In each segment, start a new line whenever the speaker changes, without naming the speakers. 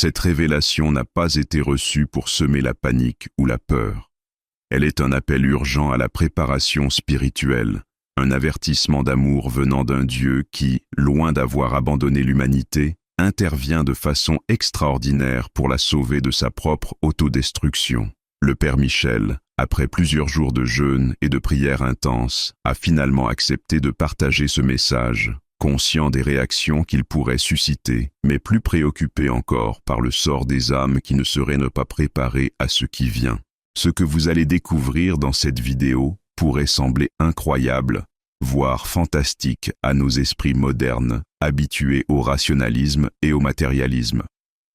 Cette révélation n'a pas été reçue pour semer la panique ou la peur. Elle est un appel urgent à la préparation spirituelle, un avertissement d'amour venant d'un Dieu qui, loin d'avoir abandonné l'humanité, intervient de façon extraordinaire pour la sauver de sa propre autodestruction. Le Père Michel, après plusieurs jours de jeûne et de prières intenses, a finalement accepté de partager ce message, conscient des réactions qu'il pourrait susciter, mais plus préoccupé encore par le sort des âmes qui ne seraient pas préparées à ce qui vient. Ce que vous allez découvrir dans cette vidéo pourrait sembler incroyable, voire fantastique à nos esprits modernes, habitués au rationalisme et au matérialisme.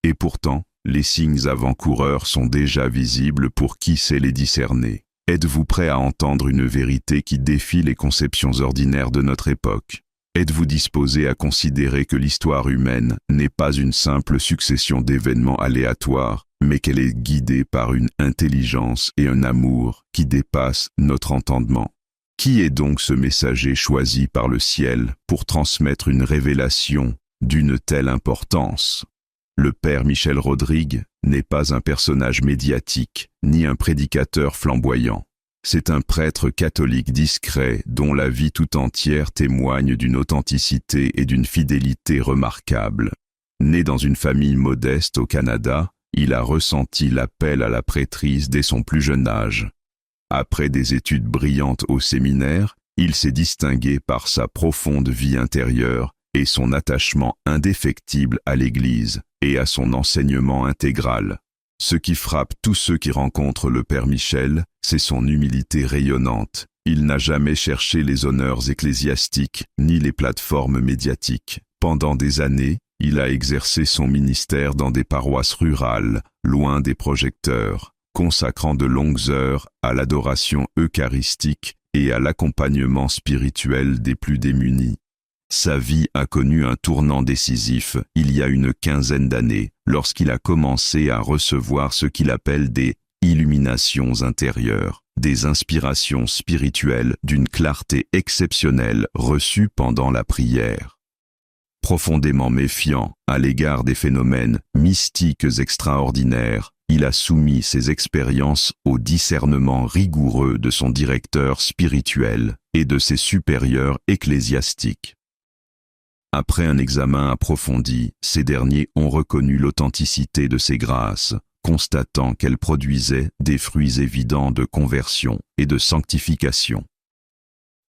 Et pourtant, les signes avant-coureurs sont déjà visibles pour qui sait les discerner. Êtes-vous prêt à entendre une vérité qui défie les conceptions ordinaires de notre époque? Êtes-vous disposé à considérer que l'histoire humaine n'est pas une simple succession d'événements aléatoires, mais qu'elle est guidée par une intelligence et un amour qui dépassent notre entendement? Qui est donc ce messager choisi par le ciel pour transmettre une révélation d'une telle importance? Le Père Michel Rodrigue n'est pas un personnage médiatique, ni un prédicateur flamboyant. C'est un prêtre catholique discret dont la vie tout entière témoigne d'une authenticité et d'une fidélité remarquables. Né dans une famille modeste au Canada, il a ressenti l'appel à la prêtrise dès son plus jeune âge. Après des études brillantes au séminaire, il s'est distingué par sa profonde vie intérieure et son attachement indéfectible à l'Église et à son enseignement intégral. Ce qui frappe tous ceux qui rencontrent le Père Michel, c'est son humilité rayonnante. Il n'a jamais cherché les honneurs ecclésiastiques ni les plateformes médiatiques. Pendant des années, il a exercé son ministère dans des paroisses rurales, loin des projecteurs, consacrant de longues heures à l'adoration eucharistique et à l'accompagnement spirituel des plus démunis. Sa vie a connu un tournant décisif il y a une quinzaine d'années, lorsqu'il a commencé à recevoir ce qu'il appelle des illuminations intérieures, des inspirations spirituelles d'une clarté exceptionnelle reçues pendant la prière. Profondément méfiant à l'égard des phénomènes mystiques extraordinaires, il a soumis ses expériences au discernement rigoureux de son directeur spirituel et de ses supérieurs ecclésiastiques. Après un examen approfondi, ces derniers ont reconnu l'authenticité de ces grâces, constatant qu'elles produisaient des fruits évidents de conversion et de sanctification.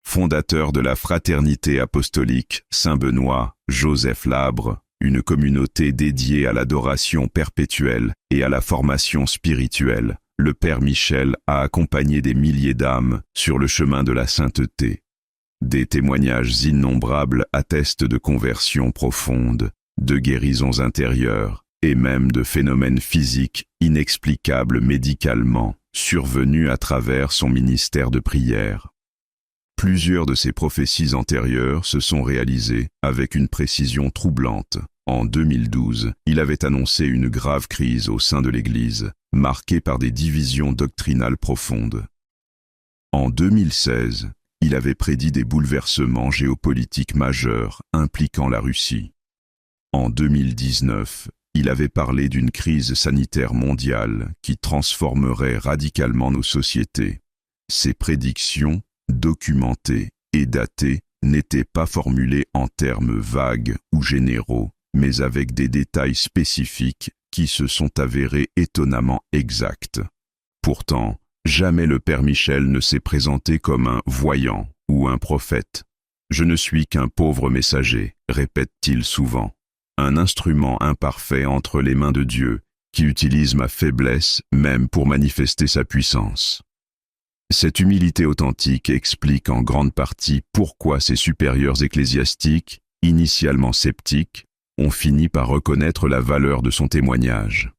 Fondateur de la Fraternité apostolique Saint-Benoît, Joseph Labre, une communauté dédiée à l'adoration perpétuelle et à la formation spirituelle, le Père Michel a accompagné des milliers d'âmes sur le chemin de la sainteté. Des témoignages innombrables attestent de conversions profondes, de guérisons intérieures et même de phénomènes physiques inexplicables médicalement, survenus à travers son ministère de prière. Plusieurs de ces prophéties antérieures se sont réalisées avec une précision troublante. En 2012, il avait annoncé une grave crise au sein de l'Église, marquée par des divisions doctrinales profondes. En 2016, il avait prédit des bouleversements géopolitiques majeurs impliquant la Russie. En 2019, il avait parlé d'une crise sanitaire mondiale qui transformerait radicalement nos sociétés. Ces prédictions, documentées et datées, n'étaient pas formulées en termes vagues ou généraux, mais avec des détails spécifiques qui se sont avérés étonnamment exacts. Pourtant, jamais le Père Michel ne s'est présenté comme un voyant ou un prophète. « Je ne suis qu'un pauvre messager », répète-t-il souvent. Un instrument imparfait entre les mains de Dieu, qui utilise ma faiblesse même pour manifester sa puissance. Cette humilité authentique explique en grande partie pourquoi ses supérieurs ecclésiastiques, initialement sceptiques, ont fini par reconnaître la valeur de son témoignage.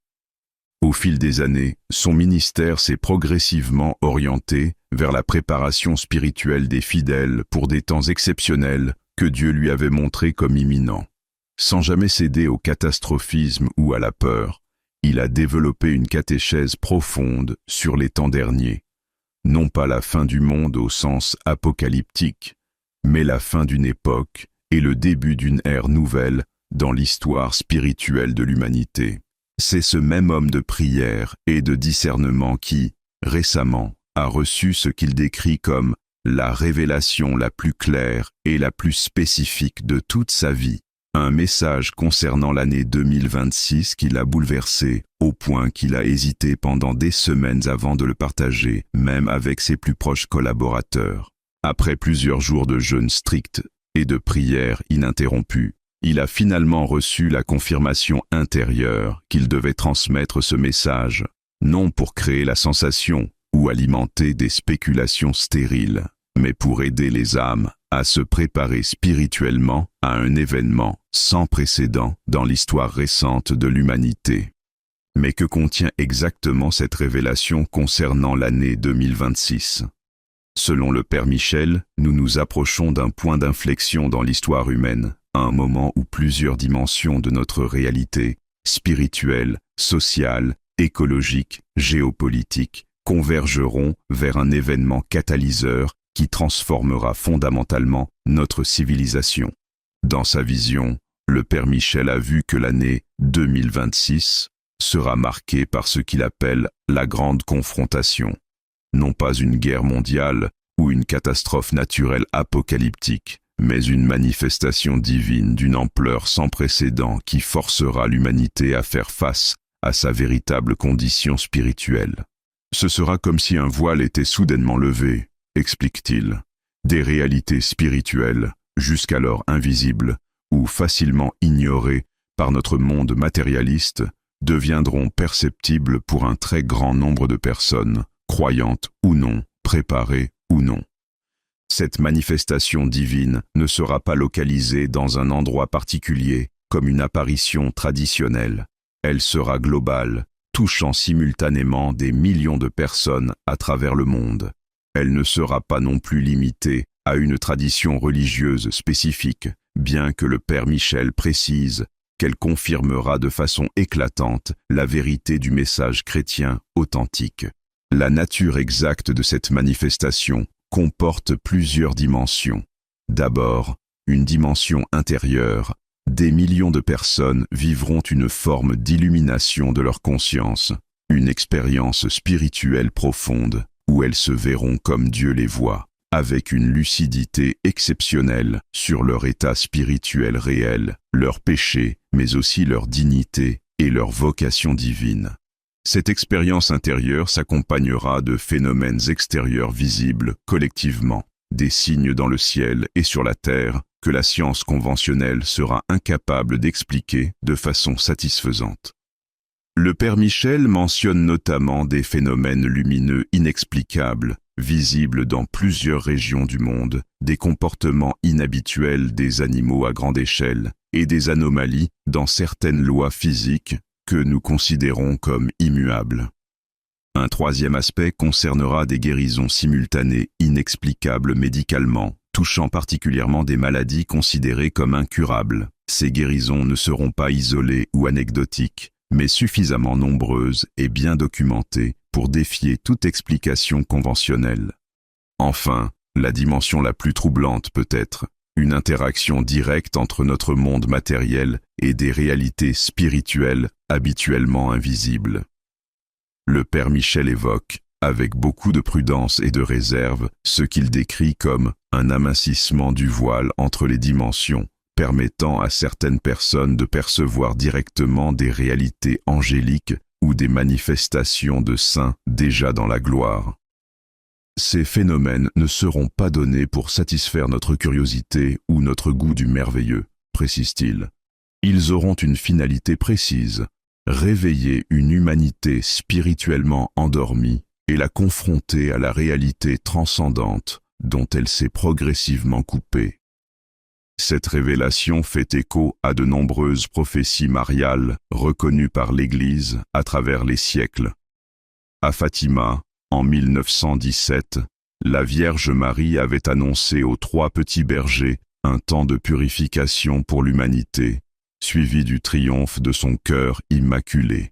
Au fil des années, son ministère s'est progressivement orienté vers la préparation spirituelle des fidèles pour des temps exceptionnels que Dieu lui avait montrés comme imminents. Sans jamais céder au catastrophisme ou à la peur, il a développé une catéchèse profonde sur les temps derniers. Non pas la fin du monde au sens apocalyptique, mais la fin d'une époque et le début d'une ère nouvelle dans l'histoire spirituelle de l'humanité. C'est ce même homme de prière et de discernement qui, récemment, a reçu ce qu'il décrit comme la révélation la plus claire et la plus spécifique de toute sa vie. Un message concernant l'année 2026 qui l'a bouleversé, au point qu'il a hésité pendant des semaines avant de le partager, même avec ses plus proches collaborateurs. Après plusieurs jours de jeûne strict et de prière ininterrompue, il a finalement reçu la confirmation intérieure qu'il devait transmettre ce message, non pour créer la sensation ou alimenter des spéculations stériles, mais pour aider les âmes à se préparer spirituellement à un événement sans précédent dans l'histoire récente de l'humanité. Mais que contient exactement cette révélation concernant l'année 2026 ? Selon le Père Michel, nous nous approchons d'un point d'inflexion dans l'histoire humaine, à un moment où plusieurs dimensions de notre réalité, spirituelle, sociale, écologique, géopolitique, convergeront vers un événement catalyseur qui transformera fondamentalement notre civilisation. Dans sa vision, le Père Michel a vu que l'année 2026 sera marquée par ce qu'il appelle la grande confrontation. Non pas une guerre mondiale ou une catastrophe naturelle apocalyptique, mais une manifestation divine d'une ampleur sans précédent qui forcera l'humanité à faire face à sa véritable condition spirituelle. Ce sera comme si un voile était soudainement levé, explique-t-il. Des réalités spirituelles, jusqu'alors invisibles ou facilement ignorées par notre monde matérialiste, deviendront perceptibles pour un très grand nombre de personnes, croyantes ou non, préparées ou non. Cette manifestation divine ne sera pas localisée dans un endroit particulier comme une apparition traditionnelle. Elle sera globale, touchant simultanément des millions de personnes à travers le monde. Elle ne sera pas non plus limitée à une tradition religieuse spécifique, bien que le Père Michel précise qu'elle confirmera de façon éclatante la vérité du message chrétien authentique. La nature exacte de cette manifestation comporte plusieurs dimensions. D'abord, une dimension intérieure. Des millions de personnes vivront une forme d'illumination de leur conscience, une expérience spirituelle profonde, où elles se verront comme Dieu les voit, avec une lucidité exceptionnelle sur leur état spirituel réel, leurs péchés, mais aussi leur dignité et leur vocation divine. Cette expérience intérieure s'accompagnera de phénomènes extérieurs visibles collectivement, des signes dans le ciel et sur la terre que la science conventionnelle sera incapable d'expliquer de façon satisfaisante. Le Père Michel mentionne notamment des phénomènes lumineux inexplicables, visibles dans plusieurs régions du monde, des comportements inhabituels des animaux à grande échelle et des anomalies dans certaines lois physiques que nous considérons comme immuables. Un troisième aspect concernera des guérisons simultanées inexplicables médicalement, touchant particulièrement des maladies considérées comme incurables. Ces guérisons ne seront pas isolées ou anecdotiques, mais suffisamment nombreuses et bien documentées pour défier toute explication conventionnelle. Enfin, la dimension la plus troublante peut-être, une interaction directe entre notre monde matériel et des réalités spirituelles habituellement invisibles. Le Père Michel évoque, avec beaucoup de prudence et de réserve, ce qu'il décrit comme un amincissement du voile entre les dimensions, permettant à certaines personnes de percevoir directement des réalités angéliques ou des manifestations de saints déjà dans la gloire. Ces phénomènes ne seront pas donnés pour satisfaire notre curiosité ou notre goût du merveilleux, précise-t-il. Ils auront une finalité précise, réveiller une humanité spirituellement endormie et la confronter à la réalité transcendante dont elle s'est progressivement coupée. Cette révélation fait écho à de nombreuses prophéties mariales reconnues par l'Église à travers les siècles. À Fatima, en 1917, la Vierge Marie avait annoncé aux 3 petits bergers un temps de purification pour l'humanité, suivi du triomphe de son cœur immaculé.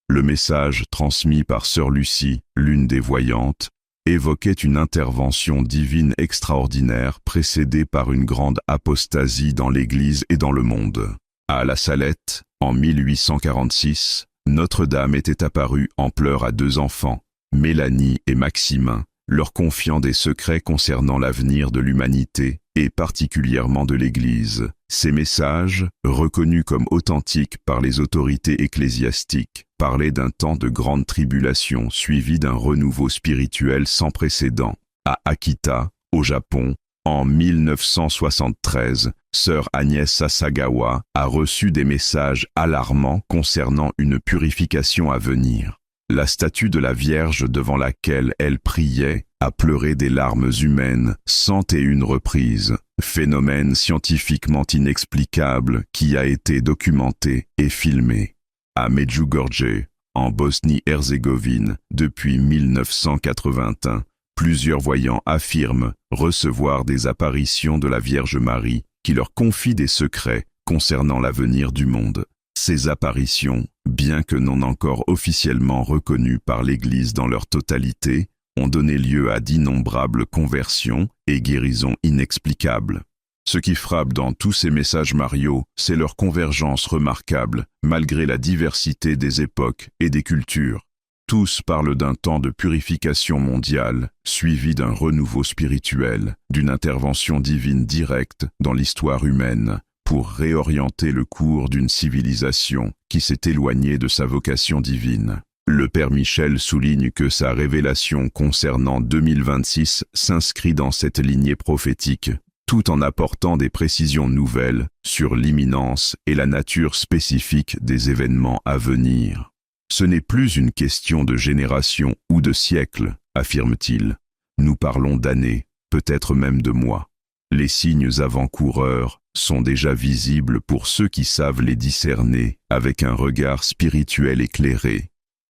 Le message transmis par Sœur Lucie, l'une des voyantes, évoquait une intervention divine extraordinaire précédée par une grande apostasie dans l'Église et dans le monde. À La Salette, en 1846, Notre-Dame était apparue en pleurs à 2 enfants, Mélanie et Maximin, leur confiant des secrets concernant l'avenir de l'humanité, et particulièrement de l'Église. Ces messages, reconnus comme authentiques par les autorités ecclésiastiques, parlaient d'un temps de grande tribulation suivi d'un renouveau spirituel sans précédent. À Akita, au Japon, en 1973, sœur Agnès Sasagawa a reçu des messages alarmants concernant une purification à venir. La statue de la Vierge devant laquelle elle priait a pleuré des larmes humaines 101 reprises, phénomène scientifiquement inexplicable qui a été documenté et filmé. À Medjugorje, en Bosnie-Herzégovine, depuis 1981, plusieurs voyants affirment recevoir des apparitions de la Vierge Marie qui leur confie des secrets concernant l'avenir du monde. Ces apparitions, bien que non encore officiellement reconnues par l'Église dans leur totalité, ont donné lieu à d'innombrables conversions et guérisons inexplicables. Ce qui frappe dans tous ces messages mariaux, c'est leur convergence remarquable, malgré la diversité des époques et des cultures. Tous parlent d'un temps de purification mondiale, suivi d'un renouveau spirituel, d'une intervention divine directe dans l'histoire humaine, pour réorienter le cours d'une civilisation qui s'est éloignée de sa vocation divine. Le Père Michel souligne que sa révélation concernant 2026 s'inscrit dans cette lignée prophétique, tout en apportant des précisions nouvelles sur l'imminence et la nature spécifique des événements à venir. Ce n'est plus une question de génération ou de siècle, affirme-t-il. Nous parlons d'années, peut-être même de mois. Les signes avant-coureurs sont déjà visibles pour ceux qui savent les discerner avec un regard spirituel éclairé.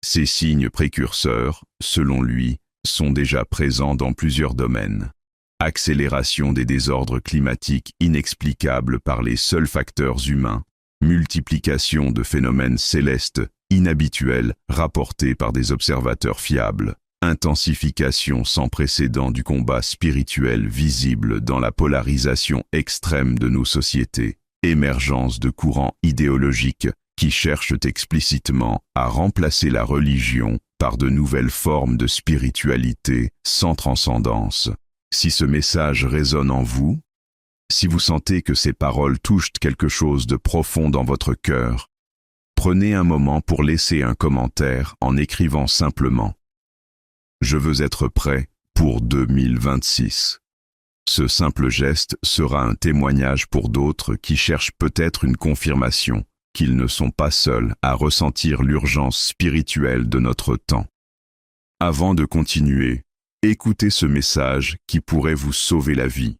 Ces signes précurseurs, selon lui, sont déjà présents dans plusieurs domaines. Accélération des désordres climatiques inexplicables par les seuls facteurs humains, multiplication de phénomènes célestes inhabituels rapportés par des observateurs fiables, intensification sans précédent du combat spirituel visible dans la polarisation extrême de nos sociétés, émergence de courants idéologiques qui cherchent explicitement à remplacer la religion par de nouvelles formes de spiritualité sans transcendance. Si ce message résonne en vous, si vous sentez que ces paroles touchent quelque chose de profond dans votre cœur, prenez un moment pour laisser un commentaire en écrivant simplement « Je veux être prêt pour 2026 ». Ce simple geste sera un témoignage pour d'autres qui cherchent peut-être une confirmation qu'ils ne sont pas seuls à ressentir l'urgence spirituelle de notre temps. Avant de continuer, écoutez ce message qui pourrait vous sauver la vie.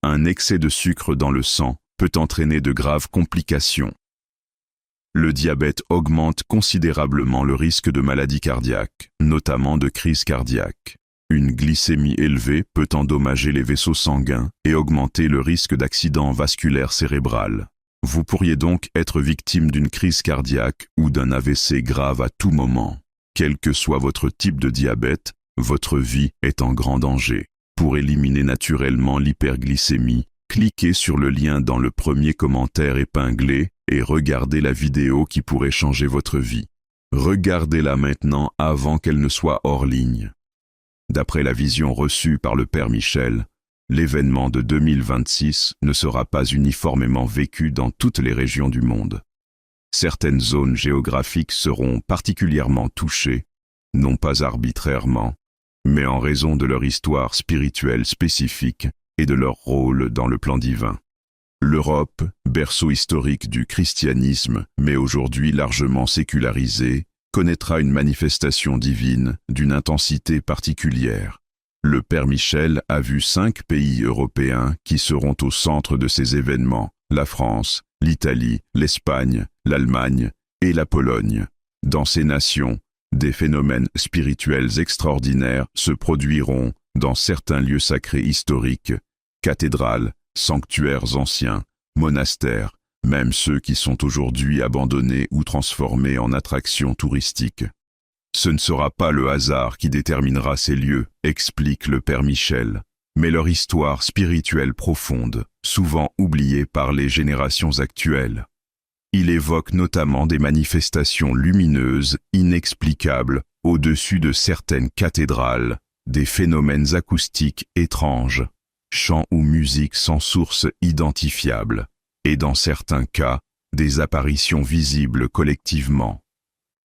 Un excès de sucre dans le sang peut entraîner de graves complications. Le diabète augmente considérablement le risque de maladies cardiaques, notamment de crise cardiaque. Une glycémie élevée peut endommager les vaisseaux sanguins et augmenter le risque d'accident vasculaire cérébral. Vous pourriez donc être victime d'une crise cardiaque ou d'un AVC grave à tout moment. Quel que soit votre type de diabète, votre vie est en grand danger. Pour éliminer naturellement l'hyperglycémie, cliquez sur le lien dans le premier commentaire épinglé et regardez la vidéo qui pourrait changer votre vie. Regardez-la maintenant avant qu'elle ne soit hors ligne. D'après la vision reçue par le Père Michel, l'événement de 2026 ne sera pas uniformément vécu dans toutes les régions du monde. Certaines zones géographiques seront particulièrement touchées, non pas arbitrairement, mais en raison de leur histoire spirituelle spécifique et de leur rôle dans le plan divin. L'Europe, berceau historique du christianisme, mais aujourd'hui largement sécularisée, connaîtra une manifestation divine d'une intensité particulière. Le Père Michel a vu 5 pays européens qui seront au centre de ces événements: la France, l'Italie, l'Espagne, l'Allemagne et la Pologne. Dans ces nations, des phénomènes spirituels extraordinaires se produiront dans certains lieux sacrés historiques, cathédrales, sanctuaires anciens, monastères, même ceux qui sont aujourd'hui abandonnés ou transformés en attractions touristiques. Ce ne sera pas le hasard qui déterminera ces lieux, explique le Père Michel, mais leur histoire spirituelle profonde, souvent oubliée par les générations actuelles. Il évoque notamment des manifestations lumineuses, inexplicables, au-dessus de certaines cathédrales, des phénomènes acoustiques étranges, chants ou musique sans source identifiable, et dans certains cas, des apparitions visibles collectivement.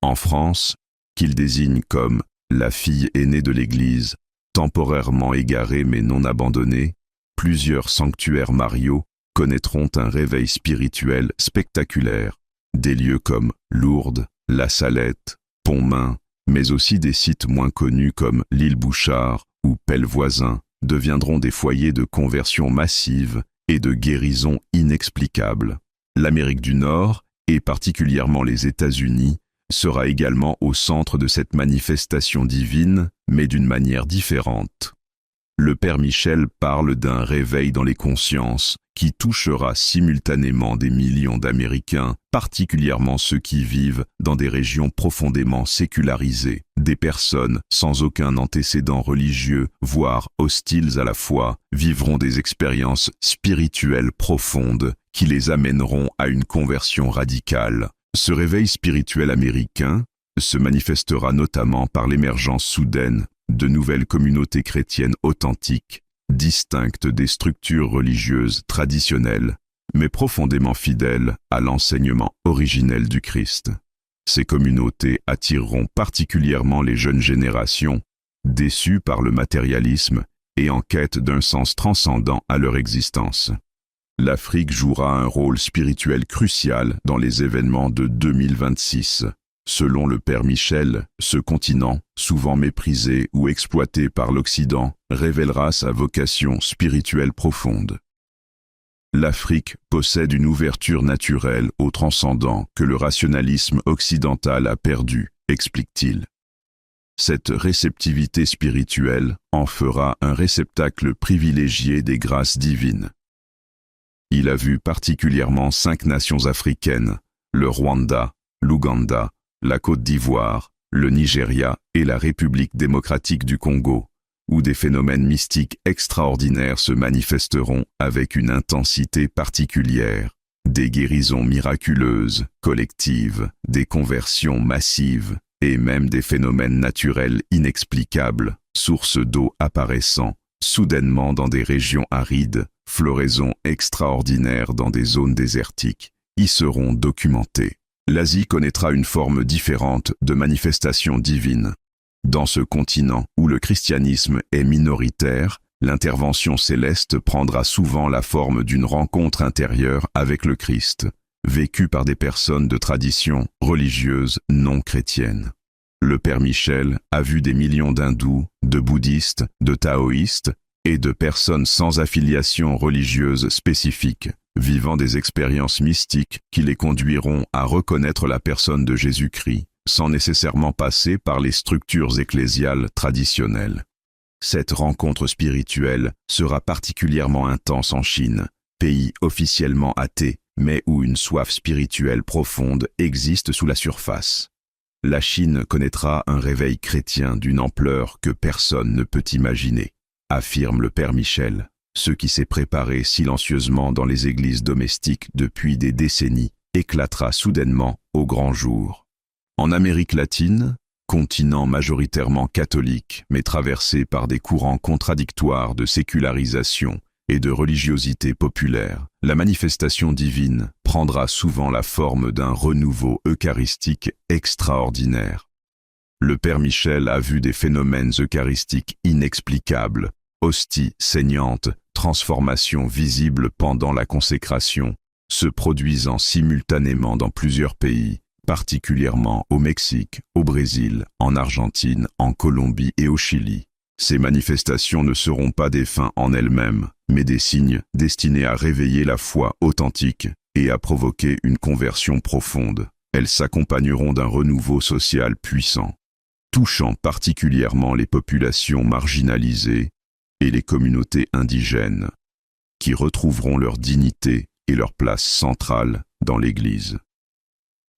En France, qu'il désigne comme « la fille aînée de l'Église », temporairement égarée mais non abandonnée, plusieurs sanctuaires mariaux connaîtront un réveil spirituel spectaculaire. Des lieux comme Lourdes, La Salette, Pontmain, mais aussi des sites moins connus comme l'île Bouchard ou Pellevoisin deviendront des foyers de conversion massive et de guérison inexplicable. L'Amérique du Nord, et particulièrement les États-Unis, sera également au centre de cette manifestation divine, mais d'une manière différente. Le Père Michel parle d'un réveil dans les consciences qui touchera simultanément des millions d'Américains, particulièrement ceux qui vivent dans des régions profondément sécularisées, des personnes sans aucun antécédent religieux, voire hostiles à la foi, vivront des expériences spirituelles profondes qui les amèneront à une conversion radicale. Ce réveil spirituel américain se manifestera notamment par l'émergence soudaine de nouvelles communautés chrétiennes authentiques, distinctes des structures religieuses traditionnelles, mais profondément fidèles à l'enseignement originel du Christ. Ces communautés attireront particulièrement les jeunes générations, déçues par le matérialisme et en quête d'un sens transcendant à leur existence. L'Afrique jouera un rôle spirituel crucial dans les événements de 2026. Selon le Père Michel, ce continent, souvent méprisé ou exploité par l'Occident, révélera sa vocation spirituelle profonde. L'Afrique possède une ouverture naturelle au transcendant que le rationalisme occidental a perdu, explique-t-il. Cette réceptivité spirituelle en fera un réceptacle privilégié des grâces divines. Il a vu particulièrement 5 nations africaines, le Rwanda, l'Ouganda, la Côte d'Ivoire, le Nigeria et la République démocratique du Congo, où des phénomènes mystiques extraordinaires se manifesteront avec une intensité particulière, des guérisons miraculeuses, collectives, des conversions massives, et même des phénomènes naturels inexplicables, sources d'eau apparaissant soudainement dans des régions arides, floraisons extraordinaires dans des zones désertiques, y seront documentées. L'Asie connaîtra une forme différente de manifestation divine. Dans ce continent où le christianisme est minoritaire, l'intervention céleste prendra souvent la forme d'une rencontre intérieure avec le Christ, vécue par des personnes de tradition religieuse non chrétienne. Le Père Michel a vu des millions d'hindous, de bouddhistes, de taoïstes et de personnes sans affiliation religieuse spécifique, vivant des expériences mystiques qui les conduiront à reconnaître la personne de Jésus-Christ, sans nécessairement passer par les structures ecclésiales traditionnelles. Cette rencontre spirituelle sera particulièrement intense en Chine, pays officiellement athée, mais où une soif spirituelle profonde existe sous la surface. La Chine connaîtra un réveil chrétien d'une ampleur que personne ne peut imaginer, affirme le Père Michel. Ce qui s'est préparé silencieusement dans les églises domestiques depuis des décennies éclatera soudainement au grand jour. En Amérique latine, continent majoritairement catholique mais traversé par des courants contradictoires de sécularisation et de religiosité populaire, la manifestation divine prendra souvent la forme d'un renouveau eucharistique extraordinaire. Le Père Michel a vu des phénomènes eucharistiques inexplicables, hosties saignantes, transformations visibles pendant la consécration, se produisant simultanément dans plusieurs pays, particulièrement au Mexique, au Brésil, en Argentine, en Colombie et au Chili. Ces manifestations ne seront pas des fins en elles-mêmes, mais des signes destinés à réveiller la foi authentique et à provoquer une conversion profonde. Elles s'accompagneront d'un renouveau social puissant, touchant particulièrement les populations marginalisées et les communautés indigènes, qui retrouveront leur dignité et leur place centrale dans l'Église.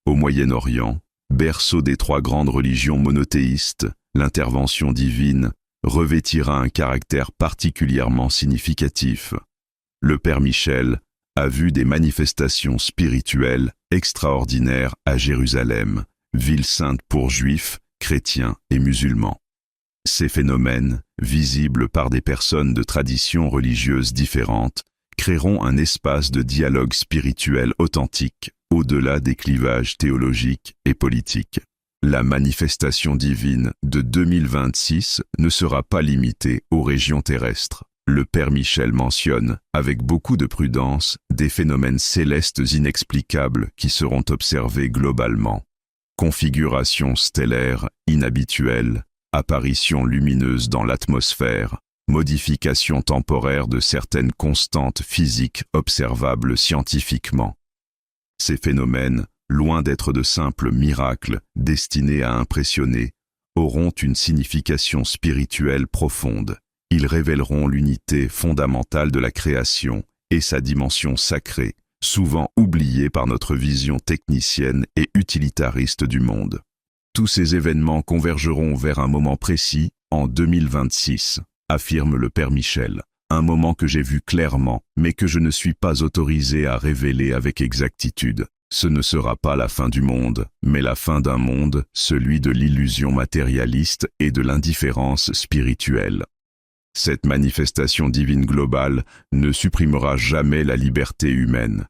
Au Moyen-Orient, berceau des 3 grandes religions monothéistes, l'intervention divine revêtira un caractère particulièrement significatif. Le Père Michel a vu des manifestations spirituelles extraordinaires à Jérusalem, ville sainte pour juifs, chrétiens et musulmans. Ces phénomènes, visibles par des personnes de traditions religieuses différentes, créeront un espace de dialogue spirituel authentique, au-delà des clivages théologiques et politiques. La manifestation divine de 2026 ne sera pas limitée aux régions terrestres. Le Père Michel mentionne, avec beaucoup de prudence, des phénomènes célestes inexplicables qui seront observés globalement. Configuration stellaire inhabituelle, apparition lumineuse dans l'atmosphère, modification temporaire de certaines constantes physiques observables scientifiquement. Ces phénomènes, loin d'être de simples miracles destinés à impressionner, auront une signification spirituelle profonde. Ils révéleront l'unité fondamentale de la création et sa dimension sacrée, souvent oubliée par notre vision technicienne et utilitariste du monde. Tous ces événements convergeront vers un moment précis, en 2026, affirme le Père Michel. Un moment que j'ai vu clairement, mais que je ne suis pas autorisé à révéler avec exactitude. Ce ne sera pas la fin du monde, mais la fin d'un monde, celui de l'illusion matérialiste et de l'indifférence spirituelle. Cette manifestation divine globale ne supprimera jamais la liberté humaine.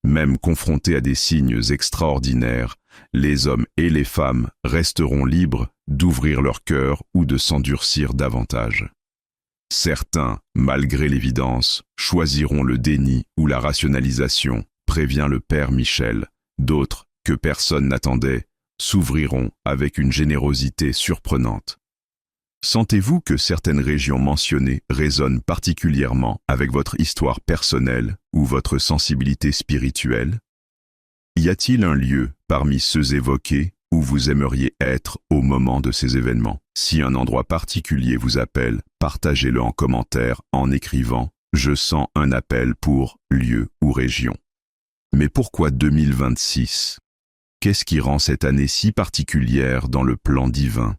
Même confrontés à des signes extraordinaires, les hommes et les femmes resteront libres d'ouvrir leur cœur ou de s'endurcir davantage. Certains, malgré l'évidence, choisiront le déni ou la rationalisation, prévient le Père Michel. D'autres, que personne n'attendait, s'ouvriront avec une générosité surprenante. Sentez-vous que certaines régions mentionnées résonnent particulièrement avec votre histoire personnelle ou votre sensibilité spirituelle? Y a-t-il un lieu, parmi ceux évoqués, où vous aimeriez être au moment de ces événements? Si un endroit particulier vous appelle, partagez-le en commentaire en écrivant « Je sens un appel pour lieu ou région ». Mais pourquoi 2026? Qu'est-ce qui rend cette année si particulière dans le plan divin?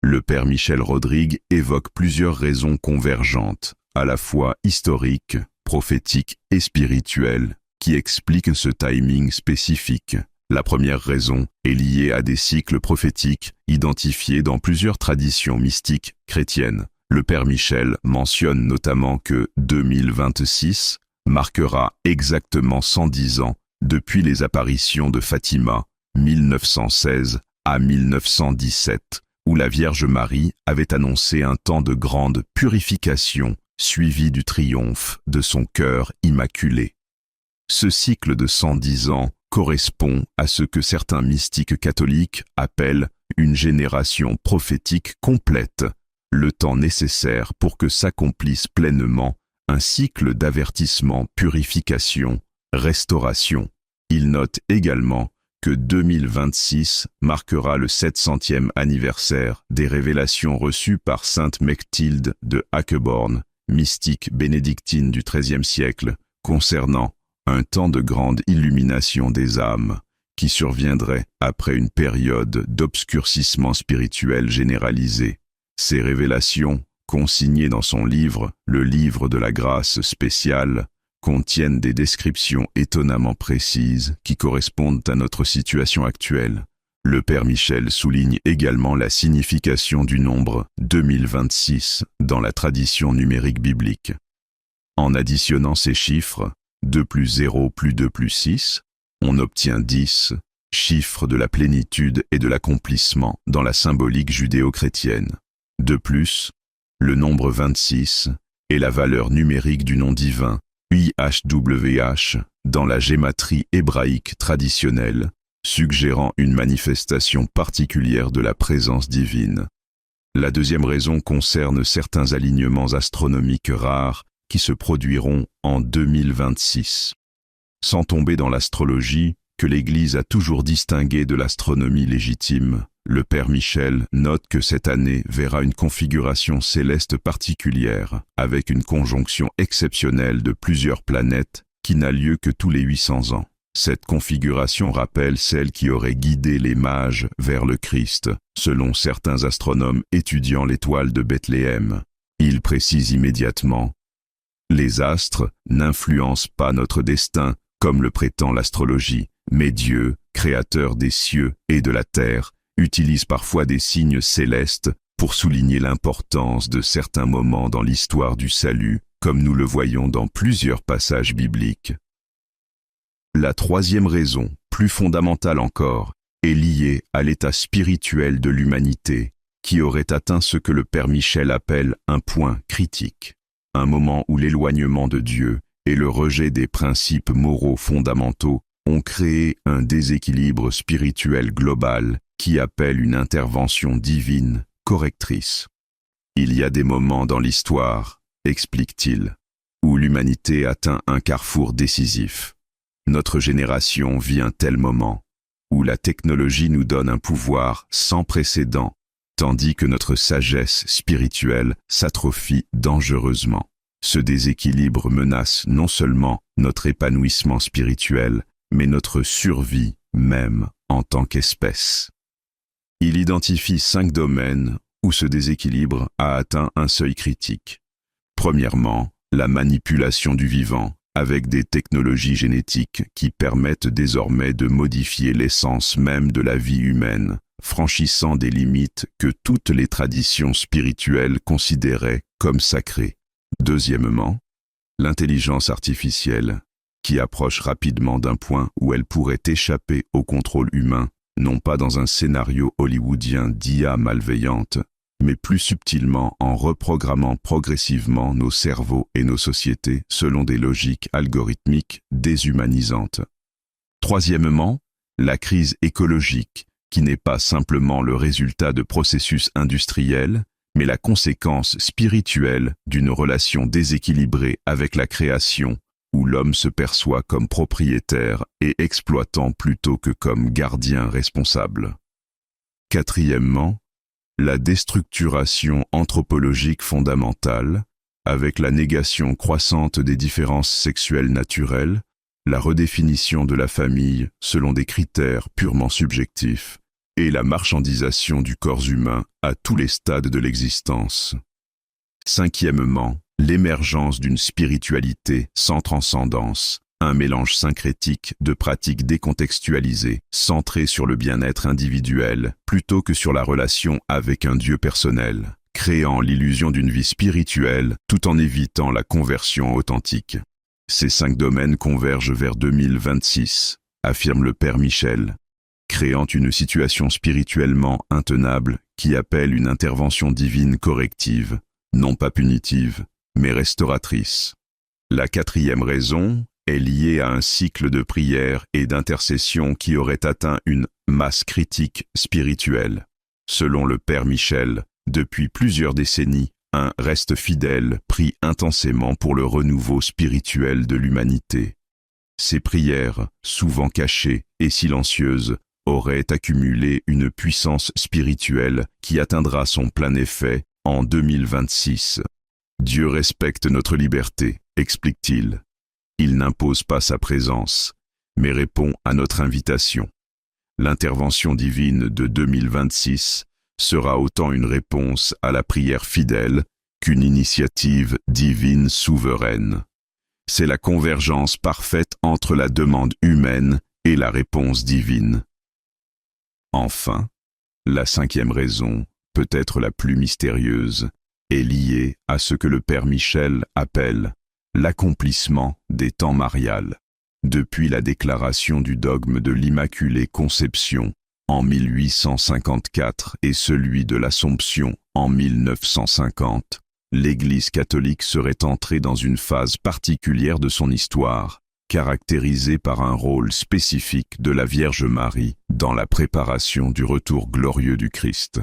Le Père Michel Rodrigue évoque plusieurs raisons convergentes, à la fois historiques, prophétiques et spirituelles, qui expliquent ce timing spécifique. La première raison est liée à des cycles prophétiques identifiés dans plusieurs traditions mystiques chrétiennes. Le Père Michel mentionne notamment que 2026 marquera exactement 110 ans depuis les apparitions de Fatima, 1916 à 1917, où la Vierge Marie avait annoncé un temps de grande purification suivi du triomphe de son cœur immaculé. Ce cycle de 110 ans correspond à ce que certains mystiques catholiques appellent une génération prophétique complète, le temps nécessaire pour que s'accomplisse pleinement un cycle d'avertissement, purification, restauration. Il note également que 2026 marquera le 700e anniversaire des révélations reçues par sainte Mechtilde de Hacqueborn, mystique bénédictine du XIIIe siècle, concernant un temps de grande illumination des âmes, qui surviendrait après une période d'obscurcissement spirituel généralisé. Ces révélations, consignées dans son livre, le livre de la grâce spéciale, contiennent des descriptions étonnamment précises qui correspondent à notre situation actuelle. Le Père Michel souligne également la signification du nombre 2026 dans la tradition numérique biblique. En additionnant ces chiffres, 2 plus 0 plus 2 plus 6, on obtient 10, chiffre de la plénitude et de l'accomplissement dans la symbolique judéo-chrétienne. De plus, le nombre 26 est la valeur numérique du nom divin, IHWH, dans la gématrie hébraïque traditionnelle, suggérant une manifestation particulière de la présence divine. La deuxième raison concerne certains alignements astronomiques rares qui se produiront en 2026. Sans tomber dans l'astrologie, que l'Église a toujours distinguée de l'astronomie légitime, le Père Michel note que cette année verra une configuration céleste particulière, avec une conjonction exceptionnelle de plusieurs planètes qui n'a lieu que tous les 800 ans. Cette configuration rappelle celle qui aurait guidé les mages vers le Christ, selon certains astronomes étudiant l'étoile de Bethléem. Il précise immédiatement Les astres n'influencent pas notre destin, comme le prétend l'astrologie, mais Dieu, créateur des cieux et de la terre, utilise parfois des signes célestes pour souligner l'importance de certains moments dans l'histoire du salut, comme nous le voyons dans plusieurs passages bibliques. La troisième raison, plus fondamentale encore, est liée à l'état spirituel de l'humanité, qui aurait atteint ce que le Père Michel appelle un point critique, un moment où l'éloignement de Dieu et le rejet des principes moraux fondamentaux ont créé un déséquilibre spirituel global qui appelle une intervention divine correctrice. Il y a des moments dans l'histoire, explique-t-il, où l'humanité atteint un carrefour décisif. Notre génération vit un tel moment, où la technologie nous donne un pouvoir sans précédent, tandis que notre sagesse spirituelle s'atrophie dangereusement. Ce déséquilibre menace non seulement notre épanouissement spirituel, mais notre survie même en tant qu'espèce. Il identifie 5 domaines où ce déséquilibre a atteint un seuil critique. Premièrement, la manipulation du vivant, avec des technologies génétiques qui permettent désormais de modifier l'essence même de la vie humaine, franchissant des limites que toutes les traditions spirituelles considéraient comme sacrées. Deuxièmement, l'intelligence artificielle, qui approche rapidement d'un point où elle pourrait échapper au contrôle humain, non pas dans un scénario hollywoodien d'IA malveillante, mais plus subtilement en reprogrammant progressivement nos cerveaux et nos sociétés selon des logiques algorithmiques déshumanisantes. Troisièmement, la crise écologique, qui n'est pas simplement le résultat de processus industriels, mais la conséquence spirituelle d'une relation déséquilibrée avec la création, où l'homme se perçoit comme propriétaire et exploitant plutôt que comme gardien responsable. Quatrièmement, la déstructuration anthropologique fondamentale, avec la négation croissante des différences sexuelles naturelles, la redéfinition de la famille selon des critères purement subjectifs, et la marchandisation du corps humain à tous les stades de l'existence. Cinquièmement, l'émergence d'une spiritualité sans transcendance, un mélange syncrétique de pratiques décontextualisées, centrées sur le bien-être individuel plutôt que sur la relation avec un Dieu personnel, créant l'illusion d'une vie spirituelle tout en évitant la conversion authentique. Ces 5 domaines convergent vers 2026, affirme le Père Michel, créant une situation spirituellement intenable qui appelle une intervention divine corrective, non pas punitive, mais restauratrice. La 4e raison est liée à un cycle de prière et d'intercession qui aurait atteint une masse critique spirituelle. Selon le Père Michel, depuis plusieurs décennies, un reste fidèle prie intensément pour le renouveau spirituel de l'humanité. Ces prières, souvent cachées et silencieuses, auraient accumulé une puissance spirituelle qui atteindra son plein effet en 2026. Dieu respecte notre liberté, explique-t-il. Il n'impose pas sa présence, mais répond à notre invitation. L'intervention divine de 2026 sera autant une réponse à la prière fidèle qu'une initiative divine souveraine. C'est la convergence parfaite entre la demande humaine et la réponse divine. Enfin, la 5e raison, peut-être la plus mystérieuse, est liée à ce que le Père Michel appelle l'accomplissement des temps mariales. Depuis la déclaration du dogme de l'Immaculée Conception en 1854 et celui de l'Assomption en 1950, l'Église catholique serait entrée dans une phase particulière de son histoire, caractérisée par un rôle spécifique de la Vierge Marie dans la préparation du retour glorieux du Christ.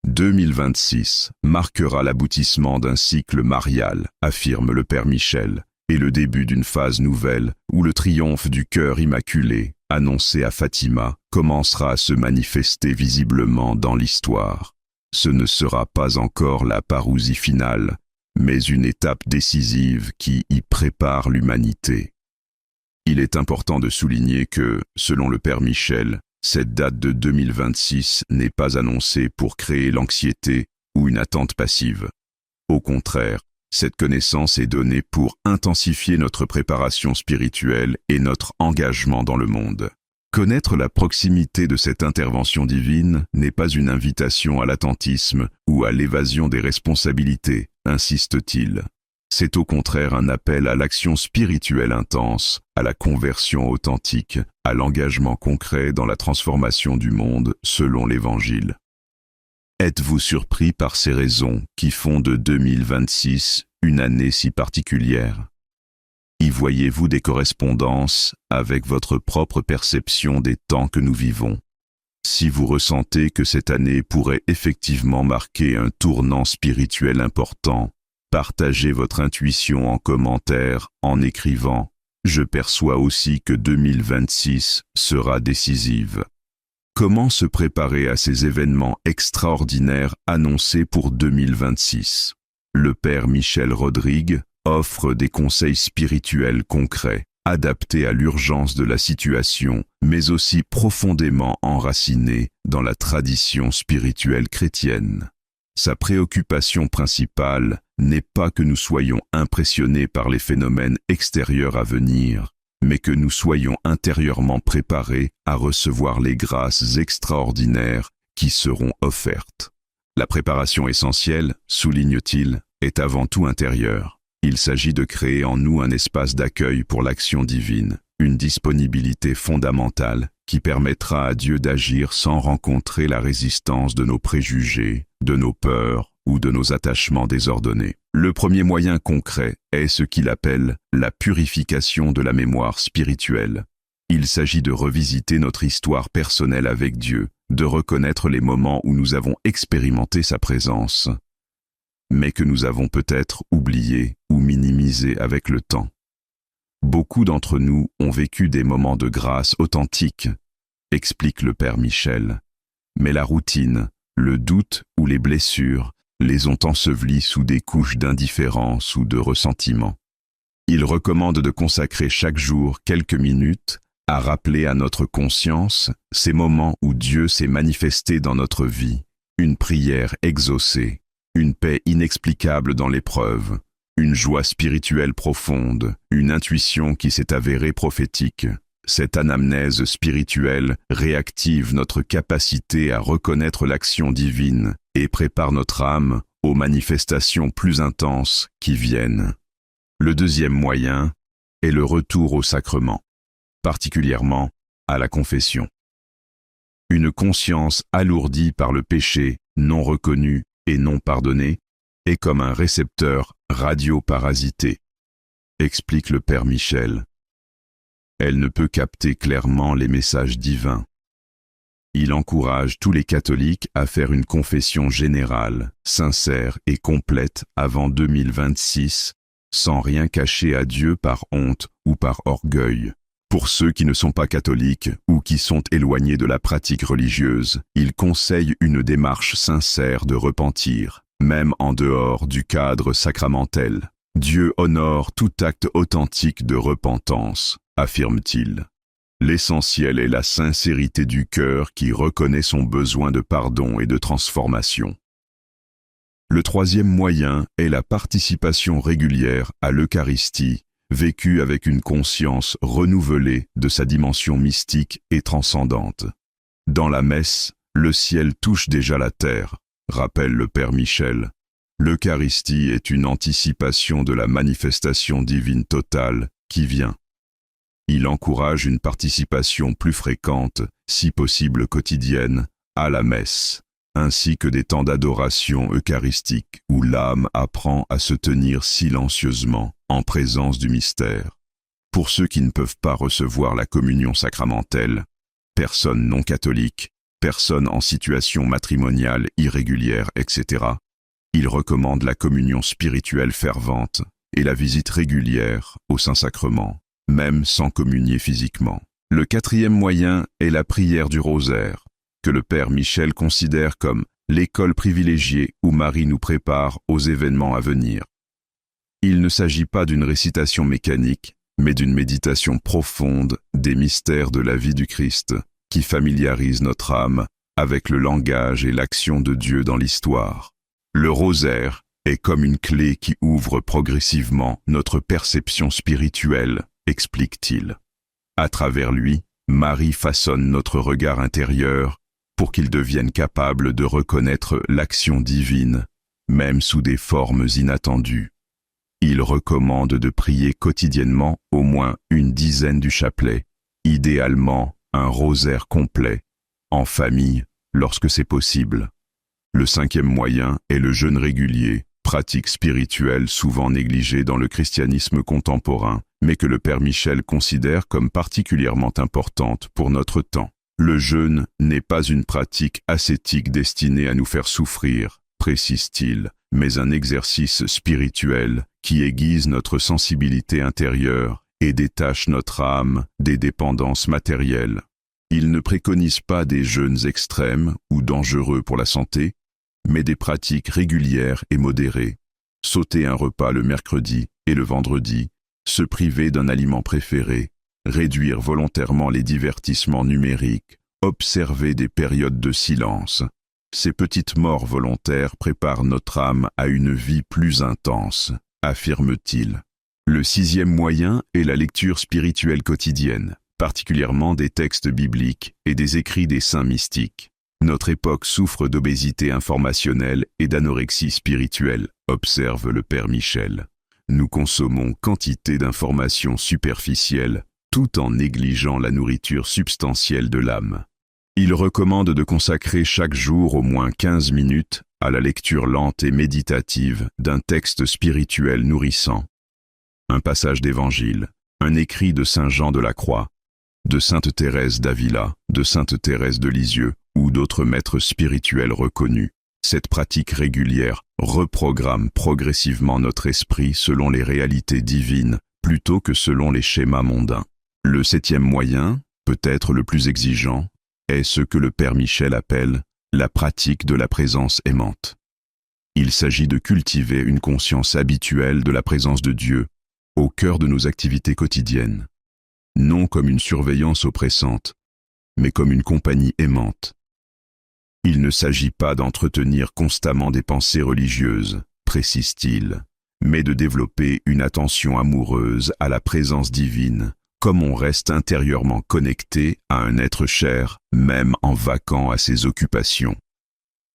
2026 marquera l'aboutissement d'un cycle marial, affirme le Père Michel, et le début d'une phase nouvelle où le triomphe du cœur immaculé, annoncé à Fatima, commencera à se manifester visiblement dans l'histoire. Ce ne sera pas encore la parousie finale, mais une étape décisive qui y prépare l'humanité. Il est important de souligner que, selon le Père Michel, cette date de 2026 n'est pas annoncée pour créer l'anxiété ou une attente passive. Au contraire, Cette connaissance est donnée pour intensifier notre préparation spirituelle et notre engagement dans le monde. Connaître la proximité de cette intervention divine n'est pas une invitation à l'attentisme ou à l'évasion des responsabilités, insiste-t-il. C'est au contraire un appel à l'action spirituelle intense, à la conversion authentique, à l'engagement concret dans la transformation du monde selon l'Évangile. Êtes-vous surpris par ces raisons qui font de 2026 une année si particulière? Y voyez-vous des correspondances avec votre propre perception des temps que nous vivons? Si vous ressentez que cette année pourrait effectivement marquer un tournant spirituel important, partagez votre intuition en commentaire en écrivant « Je perçois aussi que 2026 sera décisive ». Comment se préparer à ces événements extraordinaires annoncés pour 2026? Le Père Michel Rodrigue offre des conseils spirituels concrets, adaptés à l'urgence de la situation, mais aussi profondément enracinés dans la tradition spirituelle chrétienne. Sa préoccupation principale n'est pas que nous soyons impressionnés par les phénomènes extérieurs à venir, mais que nous soyons intérieurement préparés à recevoir les grâces extraordinaires qui seront offertes. La préparation essentielle, souligne-t-il, est avant tout intérieure. Il s'agit de créer en nous un espace d'accueil pour l'action divine, une disponibilité fondamentale qui permettra à Dieu d'agir sans rencontrer la résistance de nos préjugés, de nos peurs ou de nos attachements désordonnés. Le premier moyen concret est ce qu'il appelle la purification de la mémoire spirituelle. Il s'agit de revisiter notre histoire personnelle avec Dieu, de reconnaître les moments où nous avons expérimenté sa présence, mais que nous avons peut-être oublié ou minimisé avec le temps. Beaucoup d'entre nous ont vécu des moments de grâce authentiques, explique le Père Michel, mais la routine, le doute ou les blessures les ont ensevelis sous des couches d'indifférence ou de ressentiment. Il recommande de consacrer chaque jour quelques minutes à rappeler à notre conscience ces moments où Dieu s'est manifesté dans notre vie, une prière exaucée, une paix inexplicable dans l'épreuve, une joie spirituelle profonde, une intuition qui s'est avérée prophétique. Cette anamnèse spirituelle réactive notre capacité à reconnaître l'action divine et prépare notre âme aux manifestations plus intenses qui viennent. Le deuxième moyen est le retour au sacrement, particulièrement à la confession. Une conscience alourdie par le péché non reconnu et non pardonné est comme un récepteur radioparasité, explique le Père Michel. Elle ne peut capter clairement les messages divins. Il encourage tous les catholiques à faire une confession générale, sincère et complète avant 2026, sans rien cacher à Dieu par honte ou par orgueil. Pour ceux qui ne sont pas catholiques ou qui sont éloignés de la pratique religieuse, il conseille une démarche sincère de repentir, même en dehors du cadre sacramentel. Dieu honore tout acte authentique de repentance, affirme-t-il. L'essentiel est la sincérité du cœur qui reconnaît son besoin de pardon et de transformation. Le troisième moyen est la participation régulière à l'Eucharistie, vécue avec une conscience renouvelée de sa dimension mystique et transcendante. Dans la messe, le ciel touche déjà la terre, rappelle le Père Michel. L'Eucharistie est une anticipation de la manifestation divine totale qui vient. Il encourage une participation plus fréquente, si possible quotidienne, à la messe, ainsi que des temps d'adoration eucharistique où l'âme apprend à se tenir silencieusement en présence du mystère. Pour ceux qui ne peuvent pas recevoir la communion sacramentelle, personnes non catholiques, personnes en situation matrimoniale irrégulière, etc., il recommande la communion spirituelle fervente et la visite régulière au Saint-Sacrement, même sans communier physiquement. Le quatrième moyen est la prière du rosaire, que le Père Michel considère comme l'école privilégiée où Marie nous prépare aux événements à venir. Il ne s'agit pas d'une récitation mécanique, mais d'une méditation profonde des mystères de la vie du Christ, qui familiarise notre âme avec le langage et l'action de Dieu dans l'histoire. Le rosaire est comme une clé qui ouvre progressivement notre perception spirituelle, explique-t-il. À travers lui, Marie façonne notre regard intérieur pour qu'il devienne capable de reconnaître l'action divine, même sous des formes inattendues. Il recommande de prier quotidiennement au moins une dizaine du chapelet, idéalement un rosaire complet, en famille lorsque c'est possible. Le 5e moyen est le jeûne régulier, pratique spirituelle souvent négligée dans le christianisme contemporain, mais que le Père Michel considère comme particulièrement importante pour notre temps. Le jeûne n'est pas une pratique ascétique destinée à nous faire souffrir, précise-t-il, mais un exercice spirituel qui aiguise notre sensibilité intérieure et détache notre âme des dépendances matérielles. Il ne préconise pas des jeûnes extrêmes ou dangereux pour la santé, mais des pratiques régulières et modérées. Sauter un repas le mercredi et le vendredi, se priver d'un aliment préféré, réduire volontairement les divertissements numériques, observer des périodes de silence. Ces petites morts volontaires préparent notre âme à une vie plus intense, affirme-t-il. Le 6e moyen est la lecture spirituelle quotidienne, particulièrement des textes bibliques et des écrits des saints mystiques. Notre époque souffre d'obésité informationnelle et d'anorexie spirituelle, observe le Père Michel. Nous consommons quantité d'informations superficielles, tout en négligeant la nourriture substantielle de l'âme. Il recommande de consacrer chaque jour au moins 15 minutes à la lecture lente et méditative d'un texte spirituel nourrissant. Un passage d'évangile, un écrit de Saint Jean de la Croix, de Sainte Thérèse d'Avila, de Sainte Thérèse de Lisieux ou d'autres maîtres spirituels reconnus. Cette pratique régulière reprogramme progressivement notre esprit selon les réalités divines plutôt que selon les schémas mondains. Le 7e moyen, peut-être le plus exigeant, est ce que le Père Michel appelle la pratique de la présence aimante. Il s'agit de cultiver une conscience habituelle de la présence de Dieu au cœur de nos activités quotidiennes, non comme une surveillance oppressante, mais comme une compagnie aimante. Il ne s'agit pas d'entretenir constamment des pensées religieuses, précise-t-il, mais de développer une attention amoureuse à la présence divine, comme on reste intérieurement connecté à un être cher, même en vaquant à ses occupations.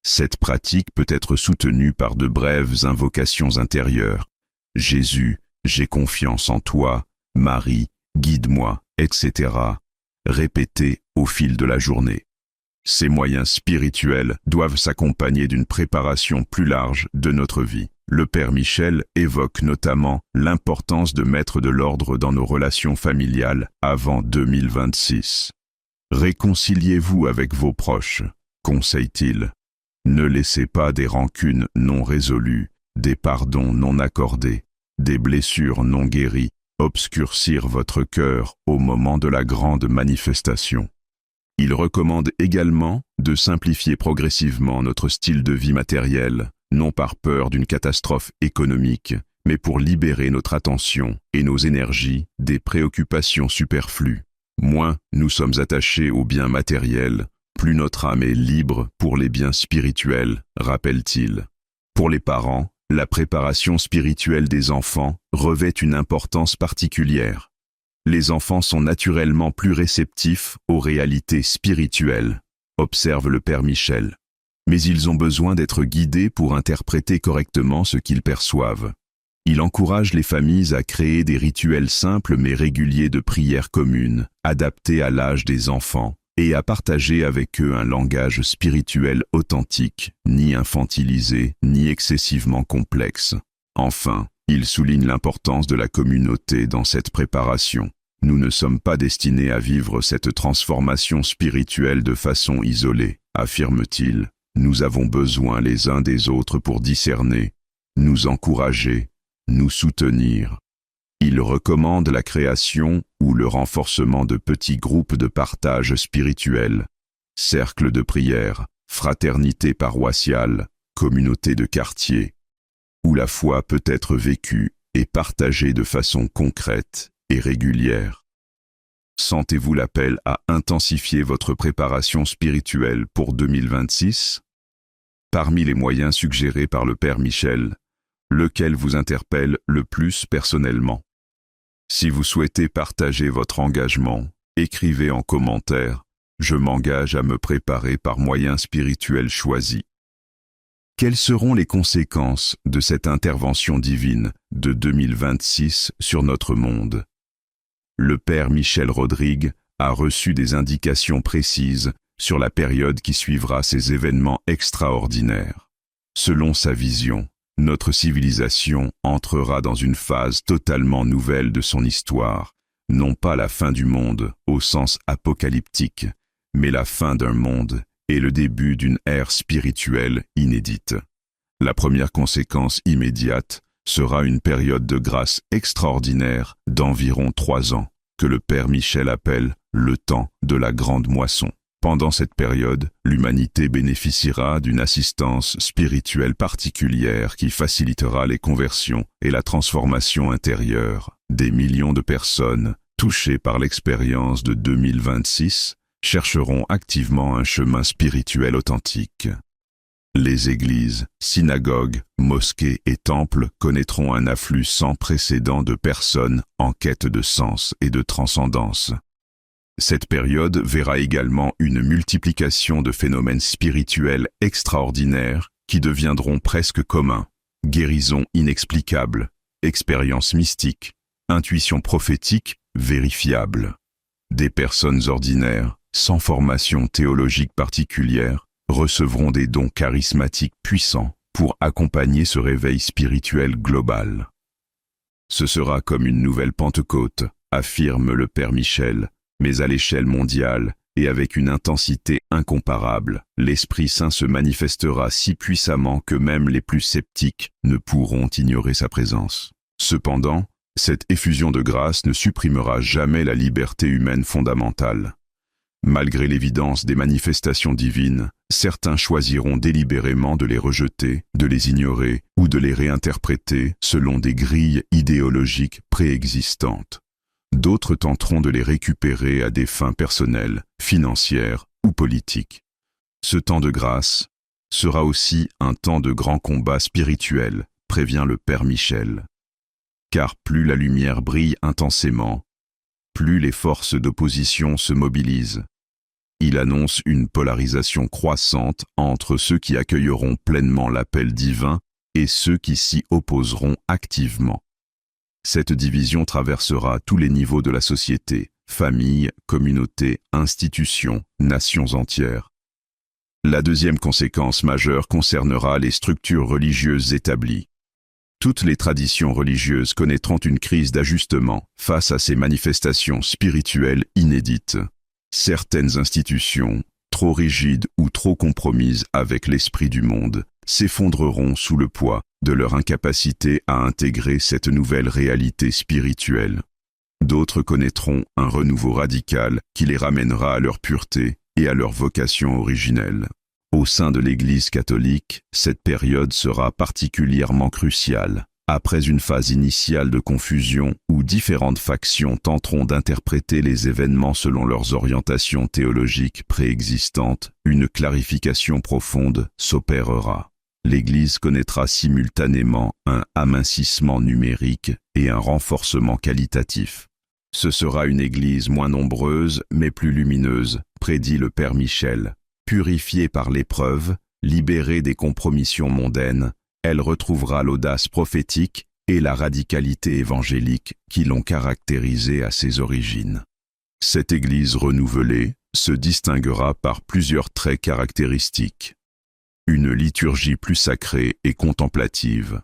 Cette pratique peut être soutenue par de brèves invocations intérieures. Jésus, j'ai confiance en toi, Marie, guide-moi, etc., répétées au fil de la journée. Ces moyens spirituels doivent s'accompagner d'une préparation plus large de notre vie. Le Père Michel évoque notamment l'importance de mettre de l'ordre dans nos relations familiales avant 2026. Réconciliez-vous avec vos proches, conseille-t-il. Ne laissez pas des rancunes non résolues, des pardons non accordés, des blessures non guéries obscurcir votre cœur au moment de la grande manifestation. Il recommande également de simplifier progressivement notre style de vie matériel, non par peur d'une catastrophe économique, mais pour libérer notre attention et nos énergies des préoccupations superflues. Moins nous sommes attachés aux biens matériels, plus notre âme est libre pour les biens spirituels, rappelle-t-il. Pour les parents, la préparation spirituelle des enfants revêt une importance particulière. Les enfants sont naturellement plus réceptifs aux réalités spirituelles, observe le Père Michel. Mais ils ont besoin d'être guidés pour interpréter correctement ce qu'ils perçoivent. Il encourage les familles à créer des rituels simples mais réguliers de prière commune, adaptés à l'âge des enfants, et à partager avec eux un langage spirituel authentique, ni infantilisé, ni excessivement complexe. Enfin, il souligne l'importance de la communauté dans cette préparation. Nous ne sommes pas destinés à vivre cette transformation spirituelle de façon isolée, affirme-t-il. Nous avons besoin les uns des autres pour discerner, nous encourager, nous soutenir. Il recommande la création ou le renforcement de petits groupes de partage spirituel, cercles de prière, fraternités paroissiales, communautés de quartier, où la foi peut être vécue et partagée de façon concrète et régulière. Sentez-vous l'appel à intensifier votre préparation spirituelle pour 2026 ? Parmi les moyens suggérés par le Père Michel, Lequel vous interpelle le plus personnellement? Si vous souhaitez partager votre engagement, écrivez en commentaire « Je m'engage à me préparer par moyens spirituels choisis ». Quelles seront les conséquences de cette intervention divine de 2026 sur notre monde? Le Père Michel Rodrigue a reçu des indications précises sur la période qui suivra ces événements extraordinaires. Selon sa vision, notre civilisation entrera dans une phase totalement nouvelle de son histoire, non pas la fin du monde au sens apocalyptique, mais la fin d'un monde et le début d'une ère spirituelle inédite. La première conséquence immédiate sera une période de grâce extraordinaire d'environ 3 ans, que le Père Michel appelle le temps de la grande moisson. Pendant cette période, l'humanité bénéficiera d'une assistance spirituelle particulière qui facilitera les conversions et la transformation intérieure. Des millions de personnes touchées par l'expérience de 2026 chercheront activement un chemin spirituel authentique. Les églises, synagogues, mosquées et temples connaîtront un afflux sans précédent de personnes en quête de sens et de transcendance. Cette période verra également une multiplication de phénomènes spirituels extraordinaires qui deviendront presque communs. Guérisons inexplicables, expériences mystiques, intuitions prophétiques vérifiables. Des personnes ordinaires, sans formation théologique particulière, recevront des dons charismatiques puissants pour accompagner ce réveil spirituel global. Ce sera comme une nouvelle Pentecôte, affirme le Père Michel, mais à l'échelle mondiale et avec une intensité incomparable. L'Esprit Saint se manifestera si puissamment que même les plus sceptiques ne pourront ignorer sa présence. Cependant, cette effusion de grâce ne supprimera jamais la liberté humaine fondamentale. Malgré l'évidence des manifestations divines, certains choisiront délibérément de les rejeter, de les ignorer ou de les réinterpréter selon des grilles idéologiques préexistantes. D'autres tenteront de les récupérer à des fins personnelles, financières ou politiques. Ce temps de grâce sera aussi un temps de grand combat spirituel, prévient le Père Michel. Car plus la lumière brille intensément, plus les forces d'opposition se mobilisent. Il annonce une polarisation croissante entre ceux qui accueilleront pleinement l'appel divin et ceux qui s'y opposeront activement. Cette division traversera tous les niveaux de la société, familles, communautés, institutions, nations entières. La deuxième conséquence majeure concernera les structures religieuses établies. Toutes les traditions religieuses connaîtront une crise d'ajustement face à ces manifestations spirituelles inédites. Certaines institutions, trop rigides ou trop compromises avec l'esprit du monde, s'effondreront sous le poids de leur incapacité à intégrer cette nouvelle réalité spirituelle. D'autres connaîtront un renouveau radical qui les ramènera à leur pureté et à leur vocation originelle. Au sein de l'Église catholique, cette période sera particulièrement cruciale. Après une phase initiale de confusion où différentes factions tenteront d'interpréter les événements selon leurs orientations théologiques préexistantes, une clarification profonde s'opérera. L'Église connaîtra simultanément un amincissement numérique et un renforcement qualitatif. Ce sera une Église moins nombreuse mais plus lumineuse, prédit le Père Michel. Purifiée par l'épreuve, libérée des compromissions mondaines, elle retrouvera l'audace prophétique et la radicalité évangélique qui l'ont caractérisée à ses origines. Cette Église renouvelée se distinguera par plusieurs traits caractéristiques. Une liturgie plus sacrée et contemplative,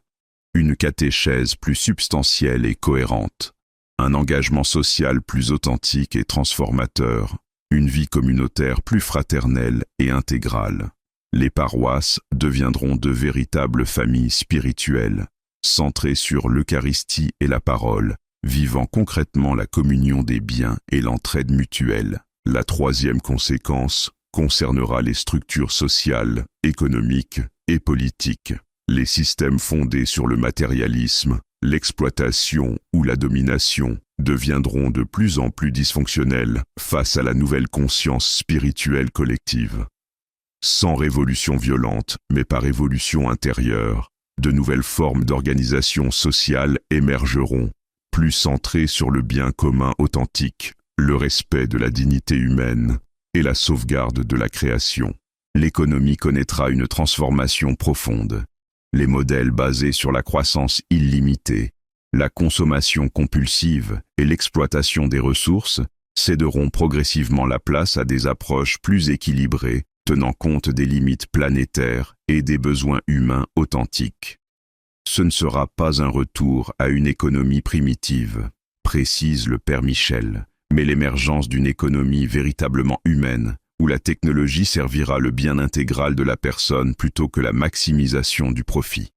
une catéchèse plus substantielle et cohérente, un engagement social plus authentique et transformateur, une vie communautaire plus fraternelle et intégrale. Les paroisses deviendront de véritables familles spirituelles, centrées sur l'Eucharistie et la parole, vivant concrètement la communion des biens et l'entraide mutuelle. La troisième conséquence concernera les structures sociales, économiques et politiques. Les systèmes fondés sur le matérialisme, l'exploitation ou la domination deviendront de plus en plus dysfonctionnels face à la nouvelle conscience spirituelle collective. Sans révolution violente, mais par évolution intérieure, De nouvelles formes d'organisation sociale émergeront, plus centrées sur le bien commun authentique, le respect de la dignité humaine et la sauvegarde de la création. L'économie connaîtra une transformation profonde. Les modèles basés sur la croissance illimitée, la consommation compulsive et l'exploitation des ressources céderont progressivement la place à des approches plus équilibrées, tenant compte des limites planétaires et des besoins humains authentiques. Ce ne sera pas un retour à une économie primitive, précise le père Michel, mais l'émergence d'une économie véritablement humaine, où la technologie servira le bien intégral de la personne plutôt que la maximisation du profit.